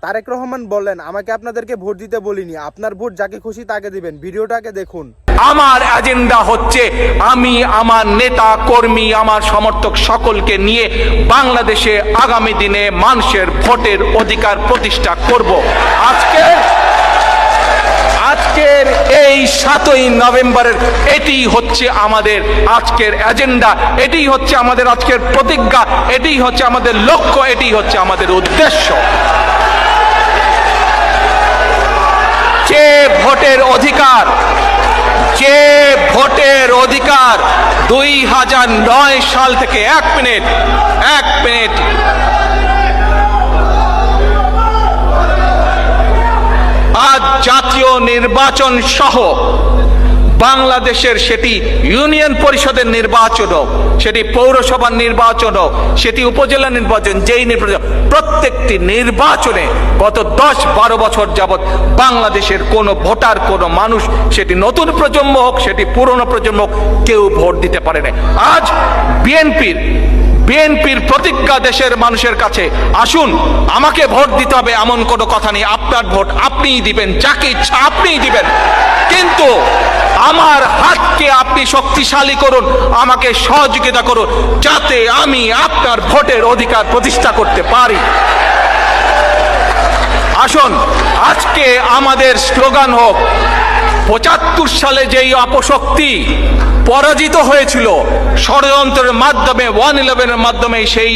তারেক রহমান বললেন, আমাকে আপনাদেরকে ভোট দিতে বলিনি, আপনার ভোট যাকে খুশি তাকে দিবেন। ভিডিওটাকে দেখুন। আমার এজেন্ডা হচ্ছে আমি আমার নেতা কর্মী আমার সমর্থক সকলকে নিয়ে বাংলাদেশে আগামী দিনে মানুষের ভোটের অধিকার প্রতিষ্ঠা করব। আজকের এই 7ই নভেম্বরের এটি হচ্ছে আমাদের আজকের এজেন্ডা, এটি হচ্ছে আমাদের আজকের প্রতিজ্ঞা, এটি হচ্ছে আমাদের লক্ষ্য, এটি হচ্ছে আমাদের উদ্দেশ্য। যে ভোটের অধিকার 2009 সাল থেকে এক মিনিট আজ জাতীয় নির্বাচন সহ বাংলাদেশের সেটি ইউনিয়ন পরিষদের নির্বাচন হোক, সেটি পৌরসভার নির্বাচন হোক, সেটি উপজেলা নির্বাচন, যেই নির্বাচন, প্রত্যেকটি নির্বাচনে গত 10-12 বছর যাবৎ বাংলাদেশের কোনো ভোটার, কোনো মানুষ, সেটি নতুন প্রজন্ম হোক, সেটি পুরনো প্রজন্ম হোক, কেউ ভোট দিতে পারে না। আজ বিএনপির প্রতিজ্ঞা দেশের মানুষের কাছে, আসুন আমাকে ভোট দিতে হবে এমন কোনো কথা নেই। আপনার ভোট আপনিই দিবেন, যাকে ইচ্ছা আপনিই দিবেন, কিন্তু আমার হাতকে আপনি শক্তিশালী করুন, আমাকে সহযোগিতা করুন, যাতে আমি আপনার ভোটের অধিকার প্রতিষ্ঠা করতে পারি। আসুন আজকে আমাদের স্লোগান হোক, 75 সালে যেই অপশক্তি পরাজিত হয়েছিল ষড়যন্ত্রের মাধ্যমে, 111-এর মাধ্যমে, সেই